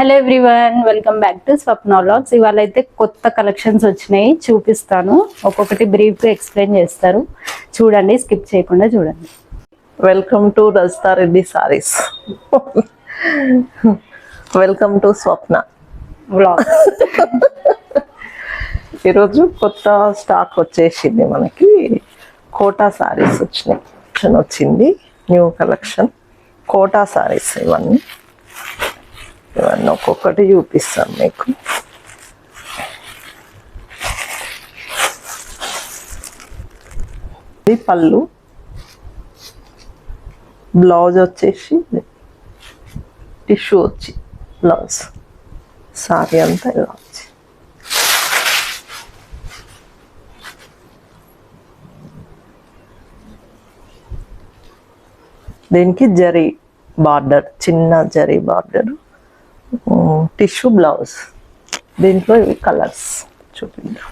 Hello everyone, welcome back to Swapna vlogs. ఇవాళ అయితే కొత్త కలెక్షన్స్ వచ్చినాయి, చూపిస్తాను. ఒక్కొక్కటి బ్రీఫ్గా ఎక్స్ప్లెయిన్ చేస్తారు, చూడండి, స్కిప్ చేయకుండా చూడండి. Welcome to Rajitha Reddy saris. Welcome to Swapna vlogs. ఈరోజు కొత్త స్టాక్ వచ్చేసింది మనకి. కోటా సారీస్ వచ్చింది, న్యూ కలెక్షన్ కోటా సారీస్. ఇవన్నీ ఒక్కొక్కటి చూపిస్తాను మీకు. ఇది పళ్ళు, బ్లౌజ్ వచ్చేసి టిష్యూ వచ్చి బ్లౌజ్, సారీ అంతా ఇలా వచ్చి. దీనికి జరీ బార్డర్, చిన్న జరీ బార్డర్, టిష్యూ బ్లౌజ్. దీంట్లో ఇవి కలర్స్ చూపిద్దాం.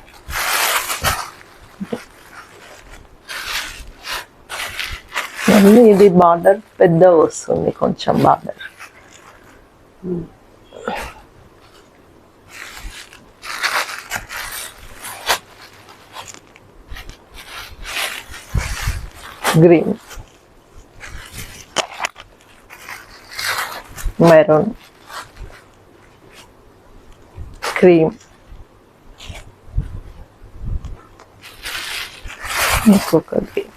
మళ్ళీ ఇది బార్డర్ పెద్ద వస్తుంది, కొంచెం బార్డర్. గ్రీన్, మెరూన్, క్రీమ్, ఇంకొక గ్రీన్,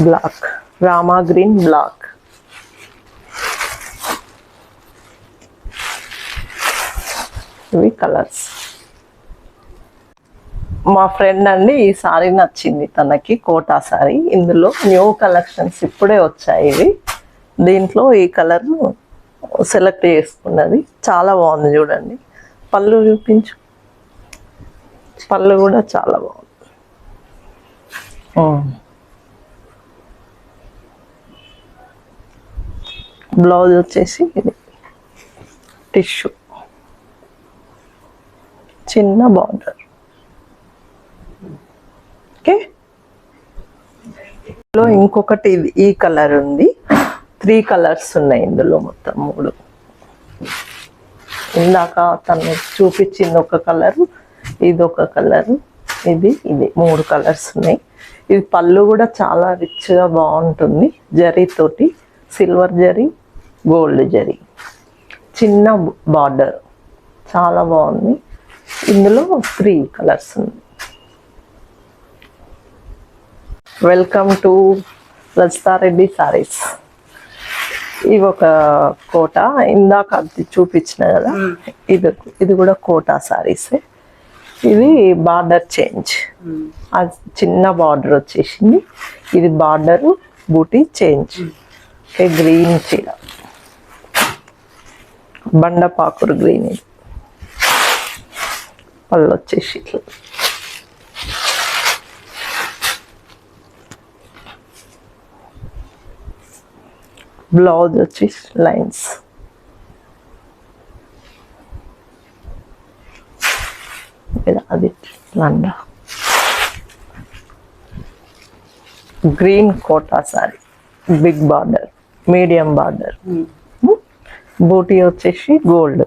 బ్లాక్, రామా గ్రీన్ బ్లాక్. ఇవి కలర్స్. మా ఫ్రెండ్ అండి ఈ సారీ నచ్చింది తనకి, కోటా సారీ. ఇందులో న్యూ కలెక్షన్స్ ఇప్పుడే వచ్చాయి ఇవి. దీంట్లో ఈ కలర్ సెలెక్ట్ చేసుకున్నది, చాలా బాగుంది చూడండి. పళ్ళు చూపించు, పళ్ళు కూడా చాలా బాగుంది. బ్లౌజ్ వచ్చేసి ఇది టిష్యూ, చిన్న బార్డర్. ఓకే, ఇంకొకటి ఈ కలర్ ఉంది. 3 కలర్స్ ఉన్నాయి ఇందులో, మొత్తం 3. ఇందాక తను చూపించింది ఒక కలరు, ఇది ఒక కలరు, ఇది 3 కలర్స్ ఉన్నాయి. ఇది పళ్ళు కూడా చాలా రిచ్గా బాగుంటుంది, జరీతోటి, సిల్వర్ జరీ, గోల్డ్ జరీ, చిన్న బార్డర్, చాలా బాగుంది. ఇందులో 3 కలర్స్ ఉంది. Welcome to Rajitha Reddy saris. ఇవి ఒక కోట, ఇందాక అది చూపించిన కదా, ఇది కూడా కోటా సారీసే. ఇది బార్డర్ చేంజ్, అది చిన్న బార్డర్ వచ్చేసింది. ఇది బార్డరు బూటీ చేంజ్. ఓకే, గ్రీన్ చీర, బండపాకురు గ్రీన్. ఇది పళ్ళు వచ్చేసి ఇట్లా. బ్లౌజ్ వచ్చి లైన్స్. అది లండా, green Kota sari, big border, medium border, బూటీ వచ్చేసి గోల్డ్.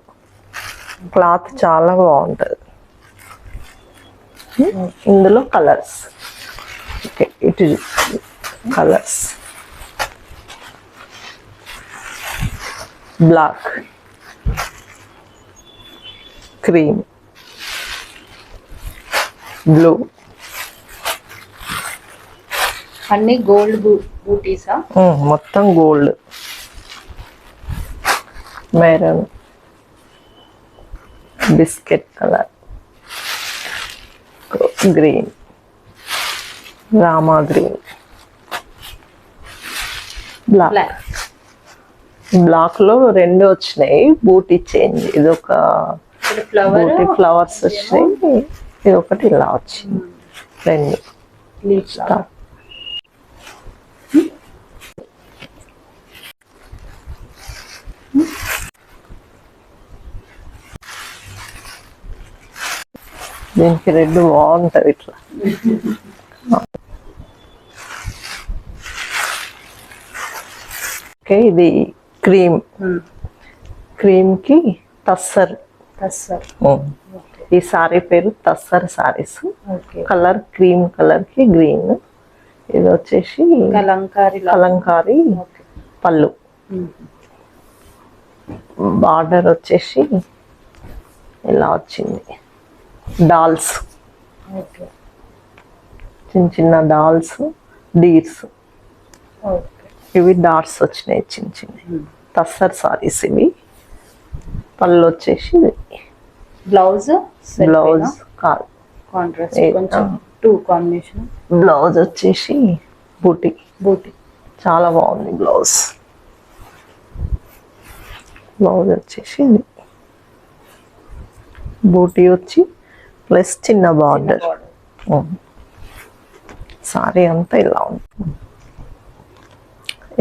క్లాత్ చాలా బాగుంటుంది. ఇందులో కలర్స్. ఓకే, ఇటు కలర్స్. Black, cream, blue. అన్ని గోల్డ్ బూటీసా? మొత్తం gold. Maroon, biscuit colour, green, రామా గ్రీన్, బ్లాక్. బ్లాక్ లో 2 వచ్చినాయి, బూటీ చేంజ్. ఇది ఒక బూటీ ఫ్లవర్స్ వచ్చినాయి, ఇది ఒకటి ఇలా వచ్చింది. 2 దీనికి రెడ్ బాగుంటుంది ఇట్లా. ఓకే, ఇది క్రీమ్, క్రీమ్కి తస్సర్. తస్సర్. ఈ సారీ పేరు tussar saris. Okay. Colour cream కలర్కి గ్రీన్. ఇది వచ్చేసి కలంకారీ పళ్ళు. బార్డర్ వచ్చేసి ఇలా వచ్చింది. డాల్స్, చిన్న చిన్న డాల్స్, డీర్స్. ఇవి డాట్స్ వచ్చినాయి చిన్న చిన్న. తస్సర్ సారీస్ ఇవి. పళ్ళు వచ్చేసి బ్లౌజ్ కాదు, కాంట్రాస్ట్ కొంచెం టూ కాంబినేషన్. బ్లౌజ్ వచ్చేసి బూటీ. చాలా బాగుంది బ్లౌజ్. బ్లౌజ్ వచ్చేసి బూటీ వచ్చి ప్లస్ చిన్న బార్డర్. సారీ అంతా ఇలా ఉంటుంది.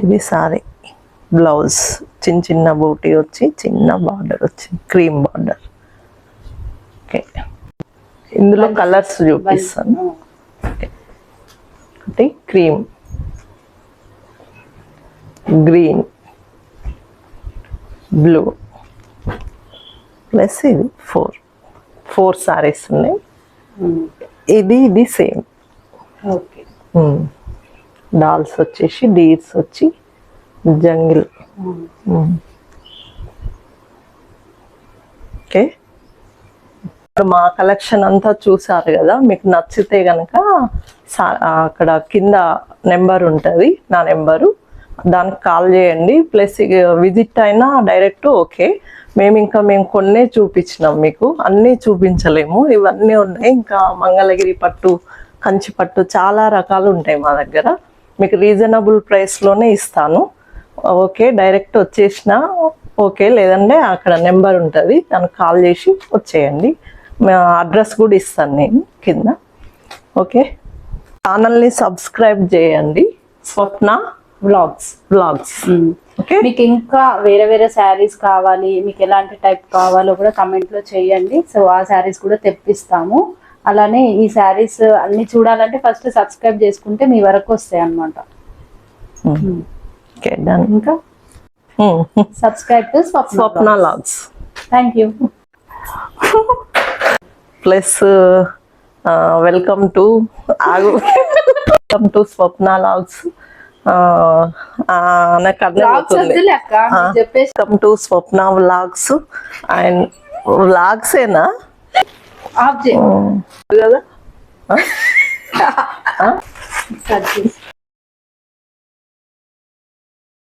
ఇది సారీ బ్లౌజ్, చిన్న చిన్న బూటీ వచ్చి చిన్న బార్డర్ వచ్చి క్రీమ్ బార్డర్. ఓకే, ఇందులో కలర్స్ చూపిస్తాను. ఒకటి క్రీమ్, గ్రీన్, బ్లూ, ప్లస్ ఇది ఫోర్ సారీస్ ఉన్నాయి. ఇది సేమ్. ఓకే. డాల్స్ వచ్చేసి డీర్స్ వచ్చి జంగిల్. ఓకే, మా కలెక్షన్ అంతా చూసారు కదా. మీకు నచ్చితే కనుక అక్కడ కింద నెంబర్ ఉంటుంది, నా నెంబరు, దానికి కాల్ చేయండి. ప్లస్ విజిట్ అయినా డైరెక్ట్ ఓకే. మేము కొన్నే చూపించినాం, మీకు అన్నీ చూపించలేము. ఇవన్నీ ఉన్నాయి. ఇంకా మంగళగిరి పట్టు, కంచి పట్టు చాలా రకాలు ఉంటాయి మా దగ్గర. మీకు రీజనబుల్ ప్రైస్లోనే ఇస్తాను. ఓకే, డైరెక్ట్ వచ్చేసిన ఓకే, లేదంటే అక్కడ నెంబర్ ఉంటుంది, దానికి కాల్ చేసి వచ్చేయండి. అడ్రస్ కూడా ఇస్తాను నేను కింద. ఓకే, ఛానల్ని సబ్స్క్రైబ్ చేయండి, స్వప్న వ్లాగ్స్. ఓకే, మీకు ఇంకా వేరే వేరే శారీస్ కావాలి, మీకు ఎలాంటి టైప్ కావాలో కూడా కమెంట్లో చేయండి. సో ఆ శారీస్ కూడా తెప్పిస్తాము. అలానే ఈ శారీస్ అన్ని చూడాలంటే ఫస్ట్ సబ్స్క్రైబ్ చేసుకుంటే మీ వరకు వస్తాయి అన్నమాట. Okay, done. ఇంకా subscribe to Swapna vlogs. Thank you. Plus welcome to Swapna vlogs. నాకు అర్థమవుతుంది. Welcome to Swapna vlogs. And వ్లాగ్సేనా ఆఫ్ కదా.